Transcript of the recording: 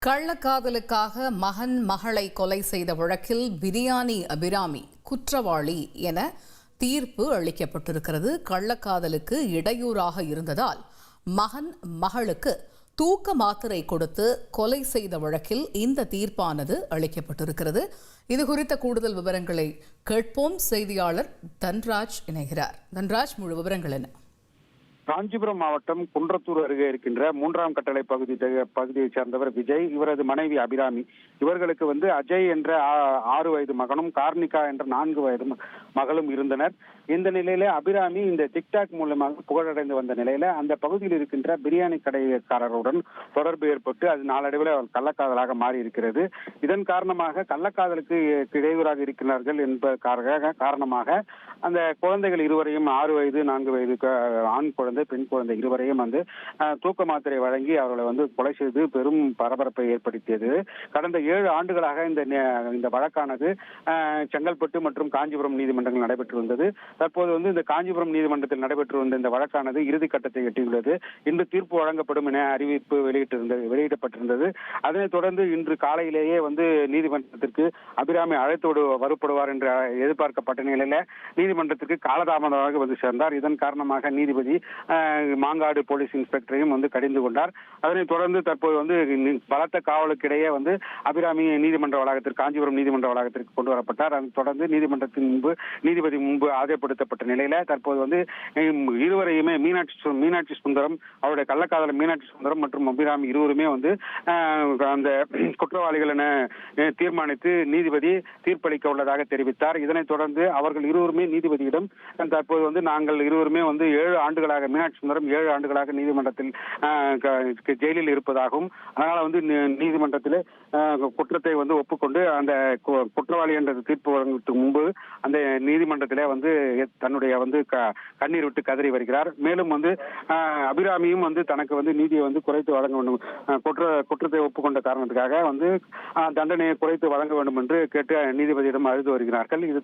கள்ளக்காதலுக்காக மகன் மகளை கொலை செய்த வழக்கில் பிரியாணி அபிராமி குற்றவாளி என தீர்ப்பு அளிக்கப்பட்டிருக்கிறது. கள்ளக்காதலுக்கு இடையூறாக இருந்ததால் மகன் மகளுக்கு தூக்க மாத்திரை கொடுத்து கொலை செய்த வழக்கில் இந்த தீர்ப்பானது அளிக்கப்பட்டிருக்கிறது. இது குறித்த கூடுதல் விவரங்களை கேட்போம். செய்தியாளர் தன்ராஜ் இணைகிறார். தன்ராஜ், முழு விவரங்கள் என்ன? காஞ்சிபுரம் மாவட்டம் குன்றத்தூர் அருகே இருக்கின்ற 3ஆம் கட்டளை பகுதியைச் சேர்ந்தவர் விஜய், இவரது மனைவி அபிராமி. இவர்களுக்கு அஜய் என்ற 6 வயது மகனும் கார்னிகா என்ற 4 வயது மகளும் இருந்தனர். இந்த நிலையில அபிராமி இந்த டிக்டாக் மூலமாக புகழடைந்து வந்த நிலையில அந்த பகுதியில் இருக்கின்ற பிரியாணி கடைக்காரருடன் தொடர்பு ஏற்பட்டு அது நாளடைவில் கள்ளக்காதலாக மாறி இருக்கிறது. இதன் காரணமாக கள்ளக்காதலுக்கு இடையூறாக இருக்கிறார்கள் என்ப காரணமாக அந்த குழந்தைகள் இருவரையும் 6 வயது 4 வயது ஆண் குழந்தை பெண் குழந்தை இருவரையும் தூக்க மாத்திரை வழங்கி அவர்களை கொலை செய்து பெரும் பரபரப்பை ஏற்படுத்தியது. கடந்த 7 ஆண்டுகளாக இந்த வழக்கானது செங்கல்பட்டு மற்றும் காஞ்சிபுரம் நீதிமன்றங்கள் நடைபெற்று வந்தது. தற்போது இந்த காஞ்சிபுரம் நீதிமன்றத்தில் நடைபெற்று வந்த இந்த வழக்கானது இறுதி கட்டத்தை எட்டியுள்ளது. இன்று தீர்ப்பு வழங்கப்படும் என அறிவிப்பு வெளியிடப்பட்டிருந்தது. அதனைத் தொடர்ந்து இன்று காலையிலேயே நீதிமன்றத்திற்கு அபிராமி அழைத்து வரப்படுவார் என்று எதிர்பார்க்கப்பட்ட நிலையில நீதிமன்றத்திற்கு காலதாமதமாக சேர்ந்தார். இதன் காரணமாக நீதிபதி மாங்காடு போலீஸ் இன்ஸ்பெக்டரையும் கடிந்து கொண்டார். அதனைத் தொடர்ந்து தற்போது பலத்த காவலுக்கிடையே அபிராமி நீதிமன்ற வளாகத்திற்கு காஞ்சிபுரம் நீதிமன்ற வளாகத்திற்கு கொண்டு வரப்பட்டார். அதைத் தொடர்ந்து நீதிபதி முன்பு ஆஜர்படுத்தப்பட்ட நிலையில தற்போது இருவரையுமே மீனாட்சி சுந்தரம், அவருடைய கள்ளக்காதலர் மீனாட்சி சுந்தரம் மற்றும் அபிராமி இருவருமே அந்த குற்றவாளிகள் என தீர்மானித்து நீதிபதி தீர்ப்பளிக்க உள்ளதாக தெரிவித்தார். இதனைத் தொடர்ந்து அவர்கள் இருவருமே நீதிபதியிடம் தற்போது நாங்கள் இருவருமே 7 ஆண்டுகளாக மீனாட்சி சுந்தரம் 7 ஆண்டுகளாக நீதிமன்றத்தில் ஜெயிலில் இருப்பதாகவும் அதனால நீதிமன்றத்தில் குற்றத்தை ஒப்புக்கொண்டு அந்த குற்றவாளி என்ற தீர்ப்பு வழங்குவதற்கு முன்பு அந்த நீதிமன்றத்திலே தன்னுடைய கண்ணீர் விட்டு கதறி வருகிறார். மேலும் அபிராமியும் தனக்கு நீதியை குறைத்து வழங்க வேண்டும், குற்றத்தை ஒப்புக்கொண்ட காரணத்துக்காக தண்டனையை குறைத்து வழங்க வேண்டும் என்று கேட்டு நீதிபதியிடம் அழுது வருகிறார்கள். இது